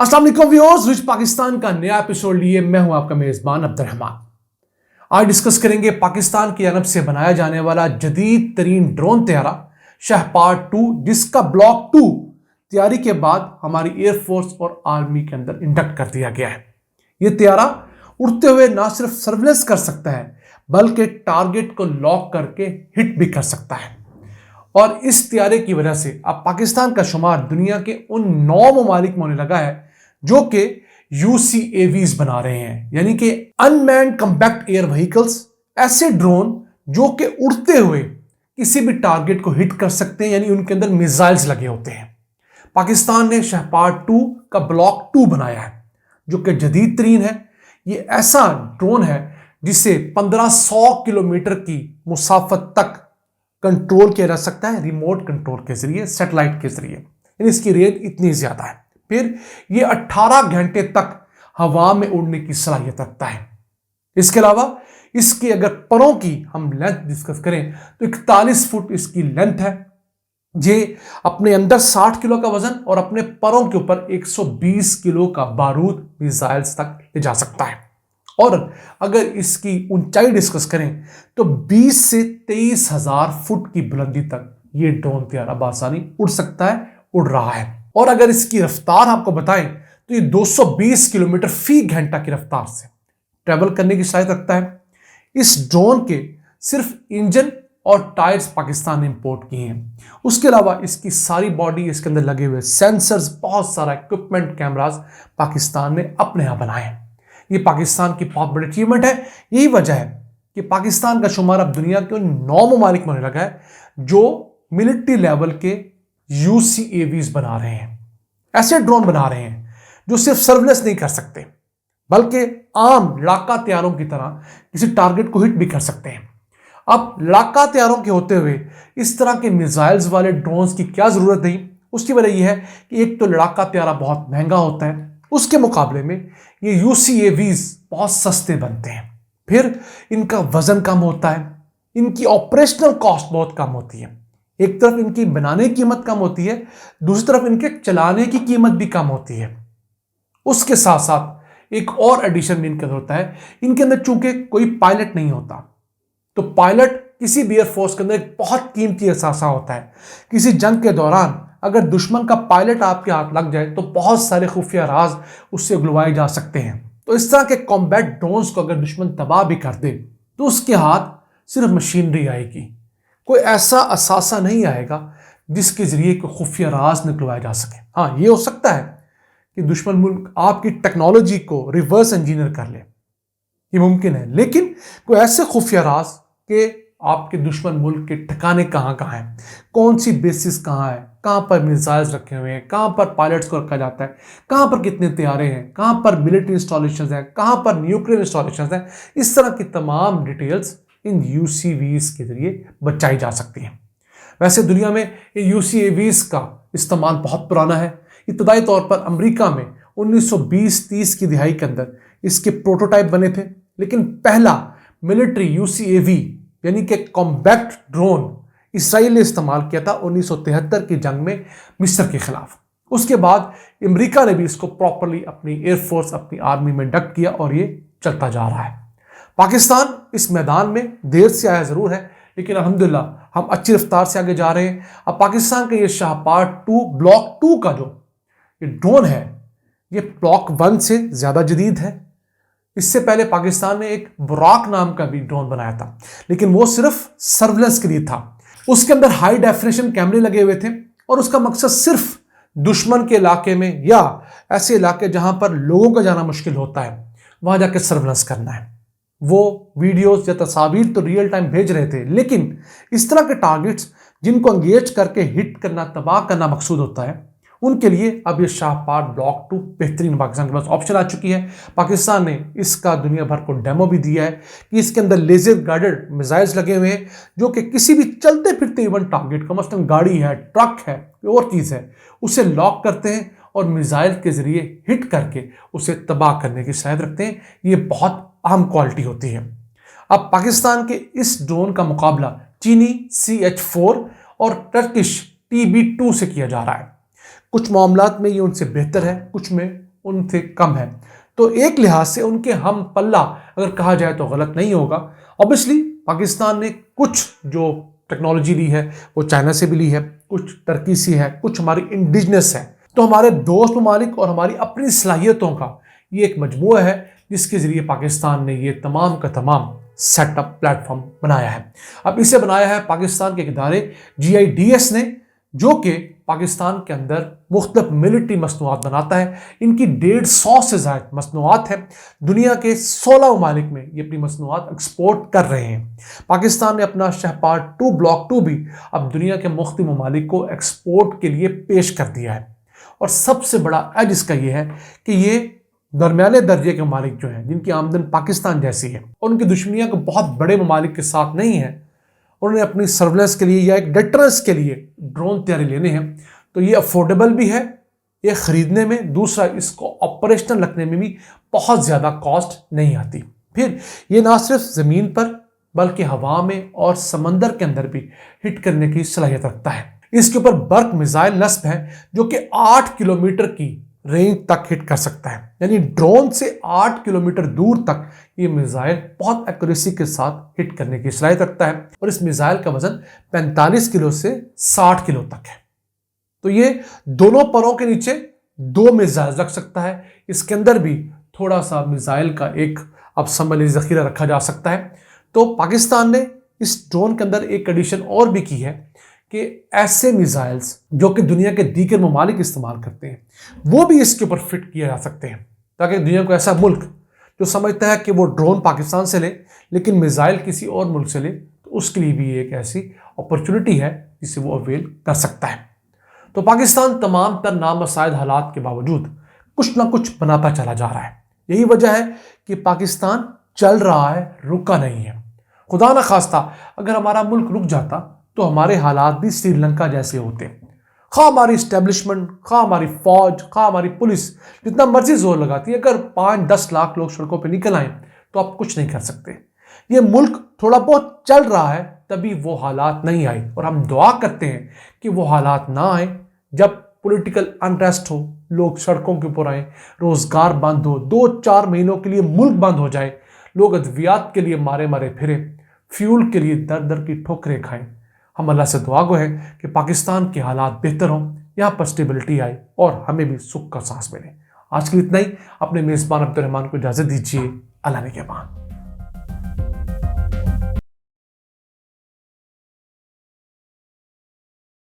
अस्सलाम वालेकुम viewers, rich Pakistan का नया एपिसोड लिए मैं हूं आपका मेजबान अब्दुर्रहमान। आज डिस्कस करेंगे पाकिस्तान की जानब से बनाया जाने वाला जदीद तरीन ड्रोन तैयारा शहपार 2, जिसका ब्लॉक 2 तैयारी के बाद हमारी एयरफोर्स और आर्मी के अंदर इंडक्ट कर दिया गया है। यह तैयारा उड़ते हुए ना सिर्फ सर्विलेंस कर सकता है बल्कि टारगेट को लॉक करके हिट भी कर सकता है। और इस तैयारे की वजह से अब पाकिस्तान का शुमार दुनिया के उन 9 ममालिक में होने लगा है जो कि UCAVs बना रहे हैं, यानी कि अनमैन्ड कॉम्बैट एयर व्हीकल्स, ऐसे ड्रोन जो कि उड़ते हुए किसी भी टारगेट को हिट कर सकते हैं, यानी उनके अंदर मिसाइल्स लगे होते हैं। पाकिस्तान ने शहपार 2 का ब्लॉक 2 बनाया है जो कि जदीद तरीन है। ये ऐसा ड्रोन है जिसे 1500 किलोमीटर की मुसाफत तक कंट्रोल किया जा सकता है रिमोट कंट्रोल के जरिए, सैटेलाइट के जरिए, यानी इसकी रेंज इतनी ज्यादा है। फिर ये 18 घंटे तक हवा में उड़ने की सलाहियत रखता है। इसके अलावा इसकी अगर परों की हम लेंथ डिस्कस करें तो 41 फुट इसकी लेंथ है। ये अपने अंदर 60 किलो का वजन और अपने परों के ऊपर 120 किलो का बारूद मिसाइल्स तक ले जा सकता है। और अगर इसकी ऊंचाई डिस्कस करें तो 20 से 23,000 फुट की बुलंदी तक ये ड्रोन तैयारा बासानी उड़ सकता है, उड़ रहा है। और अगर इसकी रफ्तार आपको बताएं तो ये 220 किलोमीटर फी घंटा की रफ्तार से ट्रेवल करने की सलाहियत रखता है। इस ड्रोन के सिर्फ इंजन और टायर्स पाकिस्तान ने इंपोर्ट किए हैं। उसके अलावा इसकी सारी बॉडी, इसके अंदर लगे हुए सेंसर्स, बहुत सारा इक्विपमेंट, कैमरास पाकिस्तान ने अपने यहां बनाए हैं। ये पाकिस्तान की बहुत बड़ी अचीवमेंट है। यही वजह है कि पाकिस्तान का शुमार अब दुनिया के उन 9 ममालिक में होने लगा है जो मिलिट्री लेवल के UCAVs बना रहे हैं। ऐसे ड्रोन बना रहे हैं जो सिर्फ सर्विलेंस नहीं कर सकते बल्कि आम लड़ाका तैयारों की तरह किसी टारगेट को हिट भी कर सकते हैं। अब लड़ाका तैयारों के होते हुए इस तरह के मिसाइल्स वाले ड्रोन्स की क्या जरूरत नहीं। उसकी वजह यह है कि एक तो लड़ाका तैयारा बहुत महंगा होता है, उसके मुकाबले में ये UCAVs बहुत सस्ते बनते हैं। फिर इनका वजन कम होता है, इनकी ऑपरेशनल कॉस्ट बहुत कम होती है। एक तरफ इनकी बनाने की कीमत कम होती है, दूसरी तरफ इनके चलाने की कीमत भी कम होती है। उसके साथ साथ एक और एडिशन भी इनके अंदर होता है, इनके अंदर चूंकि कोई पायलट नहीं होता, तो पायलट किसी भी एयरफोर्स के अंदर एक बहुत कीमती असासा होता है। किसी जंग के दौरान अगर दुश्मन का पायलट आपके हाथ लग जाए तो बहुत सारे खुफिया राज उससे उगलवाए जा सकते हैं। तो इस तरह के कॉम्बैट ड्रोन्स को अगर दुश्मन तबाह भी कर दे तो उसके हाथ सिर्फ मशीनरी आएगी, कोई ऐसा असासा नहीं आएगा जिसके जरिए कोई खुफिया राज निकलवाया जा सके। हाँ, ये हो सकता है कि दुश्मन मुल्क आपकी टेक्नोलॉजी को रिवर्स इंजीनियर कर ले, ये मुमकिन है, लेकिन कोई ऐसे खुफिया राज के आपके दुश्मन मुल्क के ठिकाने कहाँ कहाँ हैं, कौन सी बेसिस कहाँ है, कहाँ पर मिसाइल्स रखे हुए हैं, कहाँ पर पायलट्स को रखा जाता है, कहाँ पर कितने तैयारे हैं, कहाँ पर मिलिट्री इंस्टॉलेशंस हैं, कहाँ पर न्यूक्लियर इंस्टॉलेशंस हैं, इस तरह की तमाम डिटेल्स इन UCAVs के जरिए बचाई जा सकती हैं। वैसे दुनिया में ये UCAVs का इस्तेमाल बहुत पुराना है। इब्तदाई तौर पर अमेरिका में 1920-30 की दिहाई के अंदर इसके प्रोटोटाइप बने थे, लेकिन पहला मिलिट्री UCAV यानी कि कॉम्बैट ड्रोन इसराइल ने इस्तेमाल किया था 1973 की जंग में मिस्र के खिलाफ। उसके बाद अमेरिका ने भी इसको प्रॉपरली अपनी एयरफोर्स, अपनी आर्मी में इंडक्ट किया और ये चलता जा रहा है। पाकिस्तान इस मैदान में देर से आया जरूर है, लेकिन अल्हम्दुलिल्लाह हम अच्छी रफ्तार से आगे जा रहे हैं। अब पाकिस्तान का ये शहपार 2 ब्लॉक 2 का जो ये ड्रोन है, ये ब्लॉक 1 से ज्यादा जदीद है। इससे पहले पाकिस्तान ने एक बुराक नाम का भी ड्रोन बनाया था, लेकिन वो सिर्फ सर्विलेंस के लिए था। उसके अंदर हाई डेफिनेशन कैमरे लगे हुए थे और उसका मकसद सिर्फ दुश्मन के इलाके में या ऐसे इलाके जहां पर लोगों का जाना मुश्किल होता है वहां जाकर सर्विलेंस करना है। वो वीडियोस या तस्वीर तो रियल टाइम भेज रहे थे, लेकिन इस तरह के टारगेट्स जिनको एंगेज करके हिट करना, तबाह करना मकसूद होता है, उनके लिए अब ये शहपार ब्लॉक 2 बेहतरीन पाकिस्तान के पास ऑप्शन आ चुकी है। पाकिस्तान ने इसका दुनिया भर को डेमो भी दिया है कि इसके अंदर लेजर गाइडेड मिसाइल्स लगे हुए हैं जो कि किसी भी चलते फिरते इवन टारगेट को, मसलन गाड़ी है, ट्रक है, कोई और चीज़ है, उसे लॉक करते हैं और मिसाइल के जरिए हिट करके उसे तबाह करने की सलाहियत रखते हैं। ये बहुत अहम क्वालिटी होती है। अब पाकिस्तान के इस ड्रोन का मुकाबला चीनी CH-4 और टर्किश TB2 से किया जा रहा है। कुछ मामलात में ये उनसे बेहतर है, कुछ में उनसे कम है। तो एक लिहाज से उनके हम पल्ला अगर कहा जाए तो गलत नहीं होगा। ऑब्वियसली पाकिस्तान ने कुछ जो टेक्नोलॉजी ली है वो चाइना से भी ली है, कुछ टर्की से है, कुछ हमारी इंडिजिनस है। तो हमारे दोस्त ममालिक और हमारी अपनी सलाहियतों का ये एक मजमूआ है जिसके जरिए पाकिस्तान ने ये तमाम का तमाम सेटअप प्लेटफॉर्म बनाया है। अब इसे बनाया है पाकिस्तान के इदारे GIDS ने, जो कि पाकिस्तान के अंदर मुख्तलिफ मिलिट्री मसनूआत बनाता है। इनकी 150 से ज़्यादा मसनूआत है। दुनिया के 16 ममालिक में ये अपनी मसनूआत एक्सपोर्ट कर रहे हैं। पाकिस्तान ने अपना शहपार 2 ब्लॉक 2 भी अब दुनिया के मुख्तलिफ ममालिक को एक्सपोर्ट के लिए पेश कर दिया है। और सबसे बड़ा एज इसका ये है कि ये दरमियाने दर्जे के ममालिक जो हैं, जिनकी आमदन पाकिस्तान जैसी है, उनकी दुश्मनियाँ को बहुत बड़े ममालिक के साथ नहीं है, उन्हें अपनी सर्वेलेंस के लिए या एक डेटरेंस के लिए ड्रोन तैयारी लेने हैं, तो ये अफोर्डेबल भी है ये ख़रीदने में। दूसरा, इसको ऑपरेशनल रखने में भी बहुत ज़्यादा कॉस्ट नहीं आती। फिर ये ना सिर्फ ज़मीन पर बल्कि हवा में और समंदर के अंदर भी हिट करने की सलाहियत रखता है। इसके ऊपर बर्क मिसाइल नस्ब है जो कि 8 किलोमीटर की रेंज तक हिट कर सकता है। यानी ड्रोन से 8 किलोमीटर दूर तक ये मिसाइल बहुत एक्यूरेसी के साथ हिट करने की सलाहियत रखता है। और इस मिसाइल का वजन 45 किलो से 60 किलो तक है। तो ये दोनों परों के नीचे 2 मिसाइल रख सकता है। इसके अंदर भी थोड़ा सा मिसाइल का एक अब समझ जखीरा रखा जा सकता है। तो पाकिस्तान ने इस ड्रोन के अंदर एक एडिशन और भी की है कि ऐसे मिसाइल्स जो कि दुनिया के दीगर ममालिक इस्तेमाल करते हैं वो भी इसके ऊपर फिट किए जा सकते हैं, ताकि दुनिया को ऐसा मुल्क जो समझता है कि वो ड्रोन पाकिस्तान से ले लेकिन मिसाइल किसी और मुल्क से ले, तो उसके लिए भी एक ऐसी अपॉर्चुनिटी है जिसे वो अवेल कर सकता है। तो पाकिस्तान तमाम तर नामसाइद हालात के बावजूद कुछ ना कुछ बनाता चला जा रहा है। यही वजह है कि पाकिस्तान चल रहा है, रुका नहीं है। खुदा न खास्ता अगर हमारा मुल्क रुक जाता तो हमारे हालात भी श्रीलंका जैसे होते। खा हमारी इस्टेब्लिशमेंट, खा हमारी फौज, खा हमारी पुलिस जितना मर्जी जोर लगाती है, अगर 5-10 लाख लोग सड़कों पे निकल आए तो आप कुछ नहीं कर सकते। ये मुल्क थोड़ा बहुत चल रहा है तभी वो हालात नहीं आए, और हम दुआ करते हैं कि वो हालात ना आए। जब पॉलिटिकल अनरेस्ट हो, लोग सड़कों के ऊपर आए, रोजगार बंद हो, 2-4 महीनों के लिए मुल्क बंद हो जाए, लोग अद्वियात के लिए मारे मारे फिरे, फ्यूल के लिए दर दर की ठोकरें खाएं। हम अल्लाह से दुआ गो है कि पाकिस्तान के हालात बेहतर हों, यहाँ पर स्टेबिलिटी आए और हमें भी सुख का सांस मिले। आज के लिए इतना ही। अपने मेज़बान अब्दुर्रहमान को इजाज़त दीजिए। अल्लाह ने के बाद।